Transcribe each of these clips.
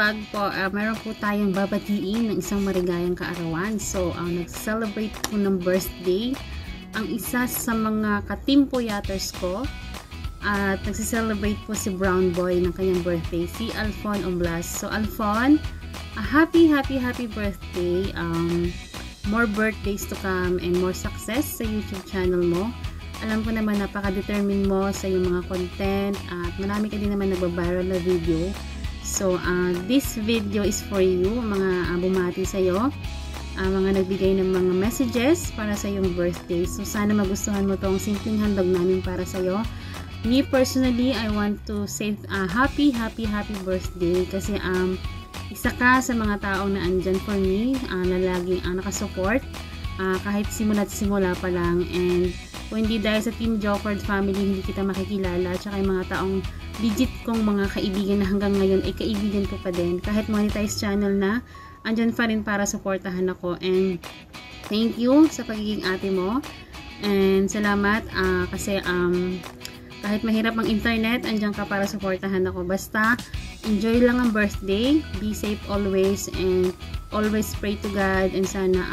vlog po, meron po tayong babatiin ng isang maligayang kaarawan. So, nag-celebrate po ng birthday ang isa sa mga ka-Team Puyaters ko. At nagsi-celebrate po si Brown Boy ng kanyang birthday, si Alphon Omblas. So, Alphon, happy birthday. More birthdays to come and more success sa YouTube channel mo. Alam ko naman napaka-determine mo sa iyong mga content at marami ka din naman nagbabiral na video. So, this video is for you, mga bumati sa iyo, mga nagbigay ng mga messages para sa iyong birthday. So, sana magustuhan mo tong simpleng handog namin para sa iyo. Me personally, I want to say happy birthday kasi isa ka sa mga taong na andyan for me, na laging nakasupport kahit simula't simula pa lang. And kung hindi dahil sa Team Jokerd family, hindi kita makikilala. Tsaka yung mga taong legit kong mga kaibigan na hanggang ngayon ay kaibigan ko pa din. Kahit monetized channel na, andyan pa rin para supportahan ako. And thank you sa pagiging ate mo. And salamat kasi kahit mahirap ang internet, andyan ka para supportahan ako. Basta, enjoy lang ang birthday. Be safe always. And always pray to God. And sana,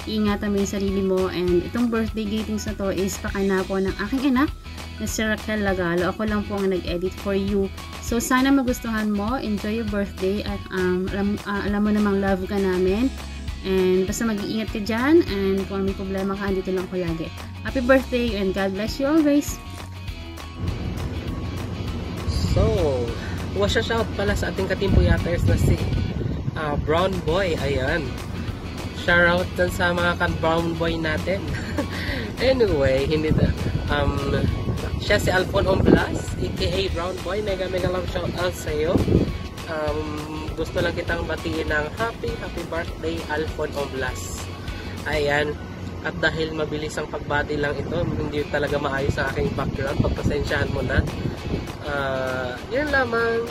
iingatan mo yung sarili mo. And itong birthday greetings na to is pakana po ng aking anak na si Raquel Lagalo. Ako lang po ang nag-edit for you. So, sana magustuhan mo. Enjoy your birthday. At alam mo namang love ka namin. And basta mag-iingat ka dyan. And kung may problema ka, andito lang ko lagi. Happy birthday and God bless you always. So, shout pala sa ating ka-Team Puyaters na si Brown Boy. Ayan. Shoutout dun sa mga ka-Brown Boy natin. Anyway, hindi na. Siya si Alphon Omblas, aka Brown Boy. Mega love shoutout sa iyo. Gusto lang kitang batiin ng happy birthday, Alphon Omblas. Ayan. At dahil mabilis ang pagbati lang ito, hindi talaga maayos ang aking background. Pagpasensyahan mo na. Yan lamang.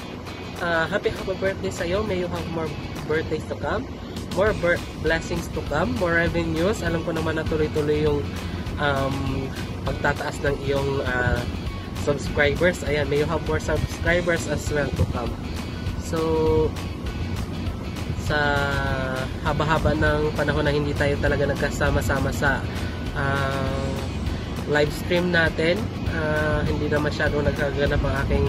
Happy birthday sa iyo. May you have more birthdays to come. More blessings to come. More revenues. Alam ko naman na tuloy-tuloy yung pagtataas ng iyong subscribers. Ayan, may you have more subscribers as well to come. So, sa haba-haba ng panahon na hindi tayo talaga nagkasama-sama sa live stream natin, hindi na masyadong nagkaganap ang aking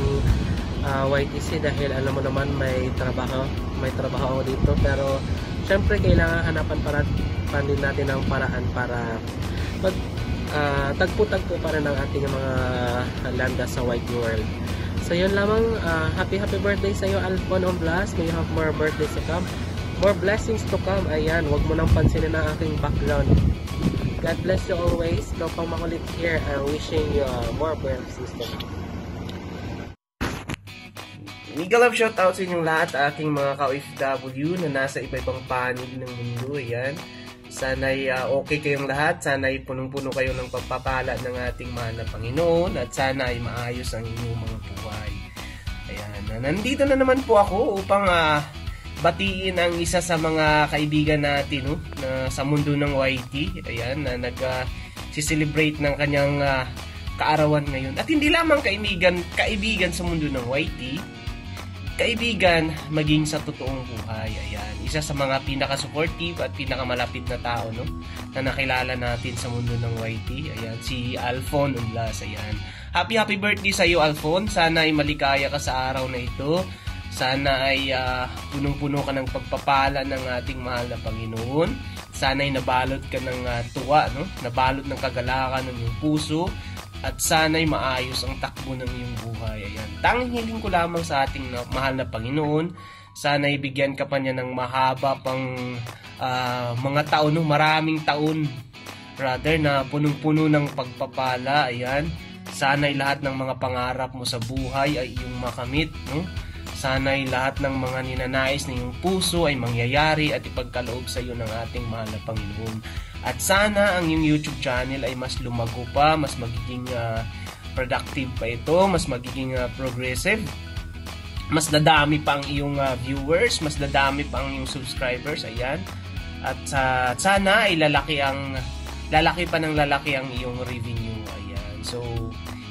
YTC dahil alam mo naman may trabaho ako dito, pero syempre kailangan hanapan pa din natin ng paraan para tagpo-tagpo pa rin ang ating mga landa sa wide world. So yun lamang. Happy birthday sa iyo, Alphon Omblas. May you have more birthdays to come, more blessings to come. Ayan, wag mo nang pansinin ang aking background. God bless you always. Ikaw pang makulit here. I'm wishing you more blessings to come. Mega love shoutout sa inyong lahat, aking mga ka-OFW na nasa iba-ibang panig ng mundo. Ayan. Sana'y okay kayong lahat. Sana'y punong-puno kayo ng pagpapala ng ating mahal na Panginoon. At sana'y maayos ang inyong mga buhay. Ayan. Nandito na naman po ako upang batiin ang isa sa mga kaibigan natin na sa mundo ng YT. Ayan, na nag-celebrate ng kanyang kaarawan ngayon. At hindi lamang kaibigan sa mundo ng YT, kaibigan maging sa totoong buhay. Ayan, isa sa mga pinaka-supportive at pinakamalapit na tao na nakilala natin sa mundo ng YT. Ayan, si Alphon Omblas. Ayan. Happy birthday sa iyo, Alphon. Sana ay maligaya ka sa araw na ito. Sana ay punong-puno ka ng pagpapala ng ating mahal na Panginoon. Sana ay nabalot ka ng tuwa, nabalot ng kagalakan ng iyong puso. At sana ay maayos ang takbo ng iyong buhay. Ayan. Tanging hiling ko lamang sa ating mahal na Panginoon. Sana ay bigyan ka pa niya ng mahaba pang mga taon, maraming taon. Rather na punong-puno ng pagpapala. Ayan. Sana ay lahat ng mga pangarap mo sa buhay ay iyong makamit, Sana'y lahat ng mga ninanais na iyong puso ay mangyayari at ipagkaloob sa iyo ng ating mahal na Panginoon. At sana ang iyong YouTube channel ay mas lumago pa, mas magiging productive pa ito, mas magiging progressive, mas dadami pa ang iyong viewers, mas dadami pa ang iyong subscribers. Ayan. At sana ay lalaki pa ng lalaki ang iyong revenue. Ayan. So,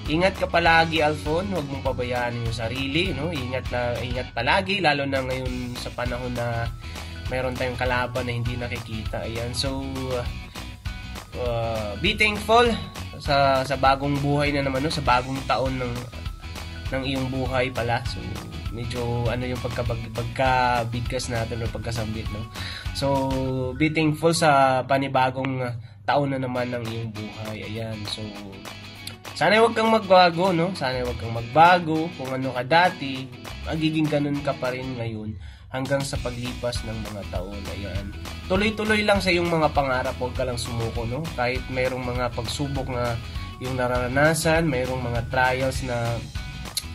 Ingat ka palagi, Alphon. Huwag mong pabayaan yung sarili, no? Ingat palagi, lalo na ngayon sa panahon na mayroon tayong kalaban na hindi nakikita. Ayan. So, be thankful sa bagong buhay na naman, no? Sa bagong taon ng iyong buhay pala. So, medyo yung pagkabigkas natin o pagkasambit, no? So, be thankful sa panibagong taon na naman ng iyong buhay. Ayan. So, sana huwag kang magbago, no? Sana huwag kang magbago. Kung ano ka dati, magiging ganun ka pa rin ngayon hanggang sa paglipas ng mga taon. Ayan. Tuloy-tuloy lang sa iyong mga pangarap. Huwag ka lang sumuko, no? Kahit mayroong mga pagsubok na yung nararanasan, mayroong mga trials na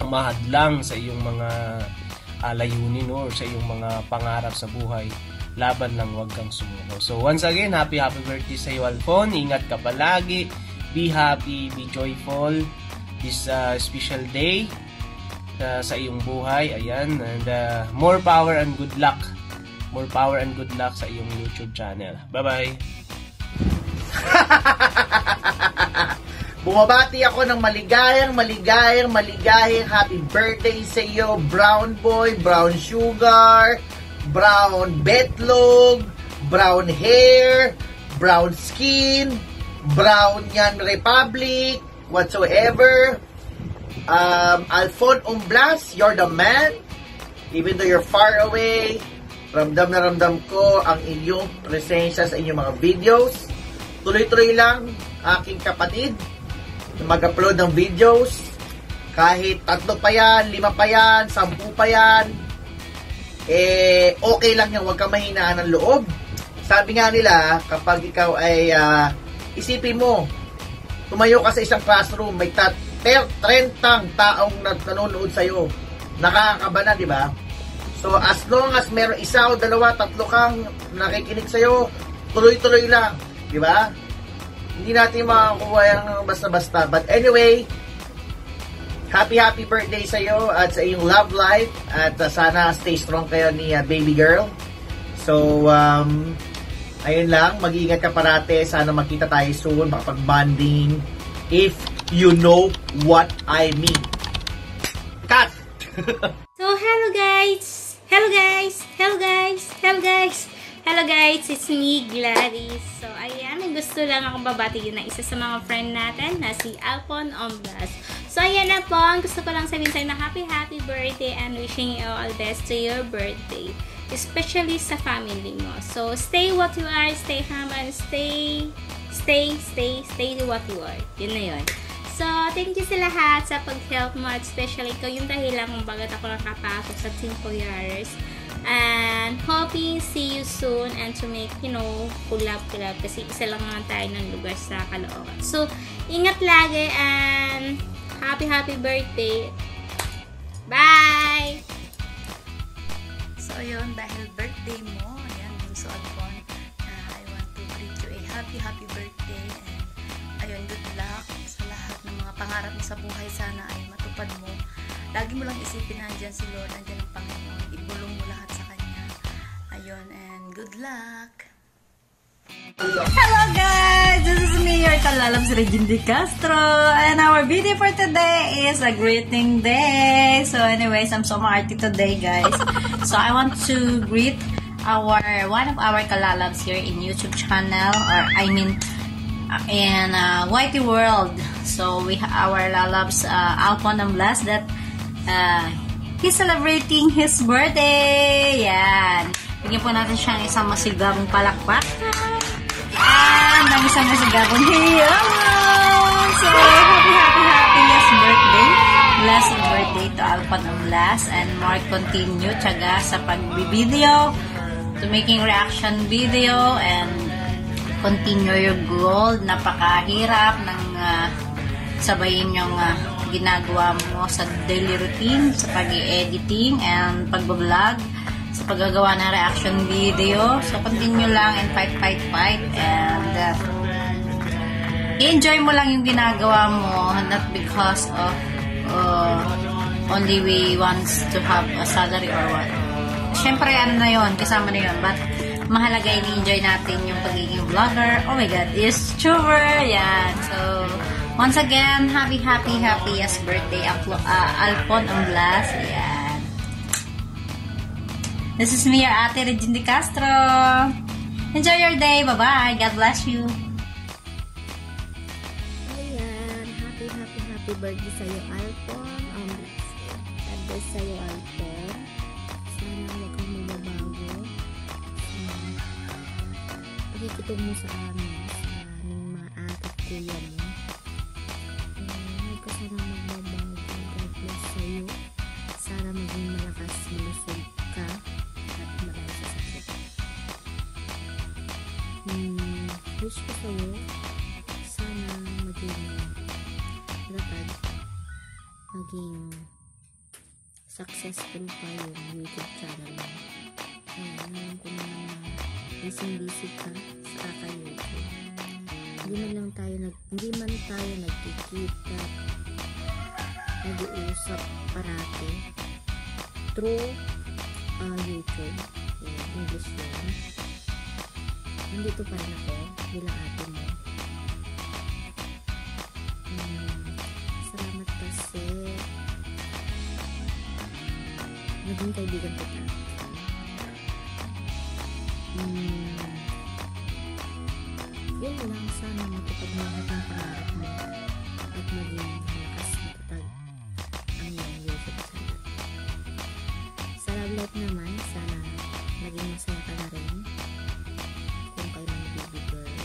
mahadlang sa iyong mga layunin, no? Or sa iyong mga pangarap sa buhay. Laban lang, huwag kang sumuko. So, once again, happy birthday sa iyo, Alphon. Ingat ka palagi. Be happy, be joyful this special day sa iyong buhay. Ayan, and more power and good luck. More power and good luck sa iyong YouTube channel. Bye-bye! Bumabati ako ng maligayang happy birthday sa iyo, Brown Boy, Brown Sugar, Brown Betlog, Brown Hair, Brown Skin, Brown Yan Republic, whatsoever. Alphon Umblas, you're the man. Even though you're far away, ramdam na ramdam ko ang inyong presensya sa inyong mga videos. Tuloy-tuloy lang, aking kapatid, mag-upload ng videos. Kahit 3 pa yan, 5 pa yan, 10 pa yan, okay lang yan, huwag kang mahinaan ng loob. Sabi nga nila, kapag ikaw ay isipin mo, tumayo ka sa isang classroom, may 30 taong nanonood sa'yo. Nakakakaba na, di ba? So, as long as meron 1 o 2, 3 kang nakikinig sa'yo, tuloy-tuloy lang. Di ba? Hindi natin makakuha yung basta-basta. But anyway, happy birthday sa'yo at sa iyong love life. At sana stay strong kayo ni baby girl. So, ayun lang, mag-iingat ka parate. Sana magkita tayo soon, makapag-bonding. If you know what I mean. Cut! So, hello guys! Hello guys! Hello guys! Hello guys! Hello guys! It's me, Gladys. So, ayan, gusto lang akong babatiin na isa sa mga friend natin na si Alphon Umblas. So, ayan na po. Gusto ko lang sabihin sa'yo na happy birthday and wishing you all best to your birthday. Especially sa family mo. So, stay what you are, stay humble, and stay what you are. Yun na yun. So, thank you sa lahat sa pag-help mo at especially ikaw yung dahilan kung bakit ako nakapasok sa Team Poyaris. And hoping see you soon and to make, collab kasi isa lang naman tayo ng lugar sa Caloocan. So, ingat lagi and happy birthday. Bye! So, ayun, dahil birthday mo, ayan, Bunso Alphon, I want to greet you a happy birthday and ayun, good luck sa lahat ng mga pangarap mo sa buhay. Sana ay matupad mo. Lagi mo lang isipin na andyan si Lord, andyan ang Panginoon. Ibulong mo lahat sa Kanya. Ayun, and good luck! Hello guys! This is me, your Kalalabs Regine De Castro, and our video for today is a greeting day. So anyways, I'm so maarty today guys. So I want to greet one of our Kalalabs here in YouTube channel, or I mean in Whitey World. So we have our Lalabs Alphon Umblas that he's celebrating his birthday. Yan. Bigyan po natin siyang isang masigabong palakpak. And ang isang masigabong hiyawang. So, happy birthday. Blessed birthday to Alphon Umblas. And more continue tiyaga sa pag-video, to making reaction video, and continue your goal. Napakahirap ng sabayin yung ginagawa mo sa daily routine, sa pag-editing and pag-vlog, sa paggagawa ng reaction video. So, continue lang and fight. And enjoy mo lang yung ginagawa mo, not because of only we wants to have a salary or what. Siyempre, ano na yun, kasama na yun. But, mahalaga i-enjoy natin yung pagiging vlogger. Oh my God, YouTuber! Yan. So, Once again, happiest birthday, Alpon Omblas. Ayan. This is me, your Ate Regine De Castro. Enjoy your day. Bye-bye. God bless you. Ayan. Happy birthday sa'yo, Alpon. God bless sa'yo, Alpon. Sana huwag kang magbabago. Pakikitog mo sa amin, sa aming mga ate at kuya mo. Huwag ka sana magbabago. God bless sa'yo. Sana maging malakas, malusog ka at marami sa sakit. Wish ko sa'yo, sana maging latag, maging successful pa yung YouTube channel mo. Alam ko na busy ka sa kaka-YouTube. Hindi man tayo nagkikita, nag-uusap parati through YouTube, English yun. Nandito pa rin ako bilang ate mo. Salamat kasi naging kaibigan kita. Yun lang, sana matupad mo lahat ng pangarap mo at maging malakas matatag ang iyong YouTube channel. Sa love life naman, sana maging masaya ka na rin. Kung kayo mga baby girl,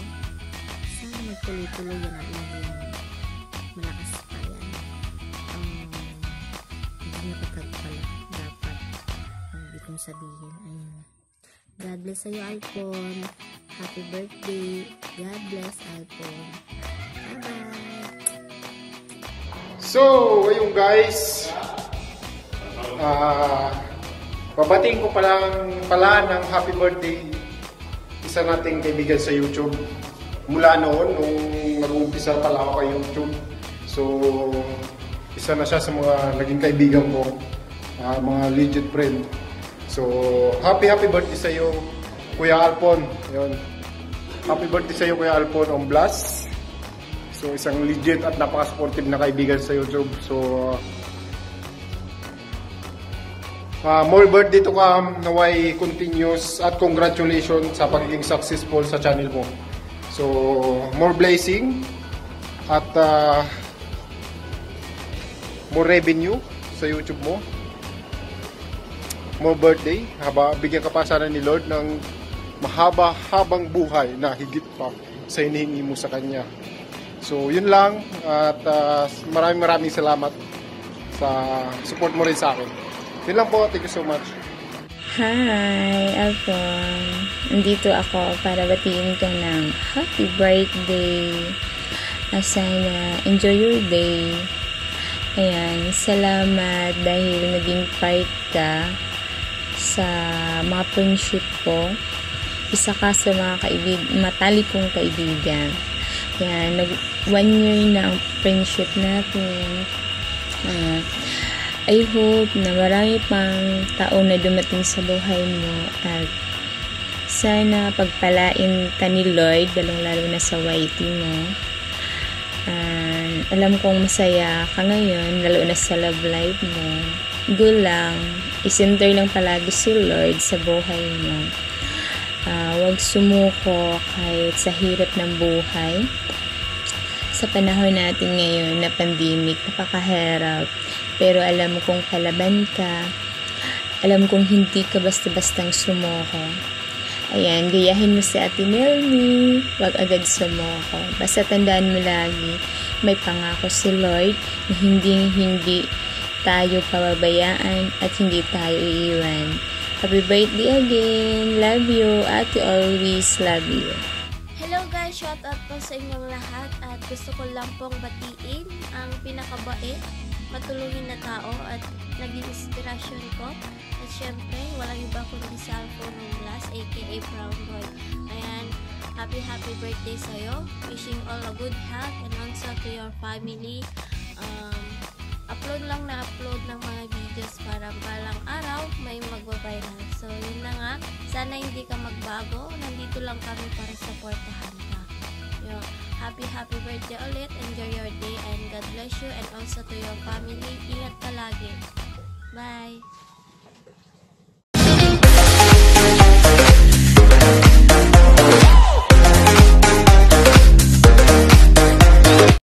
sana magtuloy-tuloy yan at maging malakas pa yan. Hindi matatag pala dapat ang ibig kong sabihin. Ayun. God bless sa'yo, Alpon. Happy birthday. God bless, Alpon. Bye-bye. So, ayun guys. Babatiin ko pala ng happy birthday isa nating kaibigan sa YouTube. Mula noon, nung nag-uumpisa pala ako kay YouTube. So, isa na siya sa mga naging kaibigan ko. Mga legit friend. So, happy birthday sa iyo, Kuya Alpon. Ayun. Happy birthday sa iyo, Kuya Alpon Omblas. So, isang legit at napaka-supportive na kaibigan sa YouTube. So, more birthday to come, naway continuous at congratulations sa pagiging successful sa channel mo. So, more blessing at more revenue sa YouTube mo. More birthday, bigyan ka pa sana ni Lord ng mahaba-habang buhay na higit pa sa hinihingi mo sa Kanya. So, yun lang at maraming salamat sa support mo rin sa akin. Yun lang po, thank you so much. Hi, Alpon. Nandito ako para batiin ka ng happy birthday. Sana enjoy your day. Ayan, salamat dahil naging part ka sa mga friendship ko. Isa ka sa mga matalik kong kaibigan. Ayan, 1 year na ang friendship natin. I hope na marami pang taon na dumating sa buhay mo at sana pagpalain ka ni Lord, lalong-lalo na sa YT mo. Alam kong masaya ka ngayon, lalo na sa love life mo. Go lang, isenter lang palagi si Lord sa buhay mo. Huwag sumuko kahit sa hirap ng buhay. Sa panahon natin ngayon na pandemic, napakahirap. Pero alam kong kalaban ka. Alam kong hindi ka basta-bastang sumuko. Ayan, gayahin mo si Ate Melmy. Huwag agad sumuko. Basta tandaan mo lagi, may pangako si Lord na hindi tayo pababayaan at hindi tayo iiwan. Happy birthday again. Love you. Ate always love you. Hello guys, shout out po sa inyong lahat at gusto ko lang pong batiin ang pinakabait, matulungin na tao at naging inspirasyon ko. At syempre, walang iba kundi si Alpon Omblas aka Brown Boy. Ayan, happy birthday sa'yo. Wishing all a good health and also to your family. Upload ng mga videos para balang araw may magbabiral. So, yun na nga. Sana hindi ka magbago. Nandito lang kami para supportahan ka. happy birthday ulit. Enjoy your day and God bless you and also to your family. Ingat ka lagi. Bye!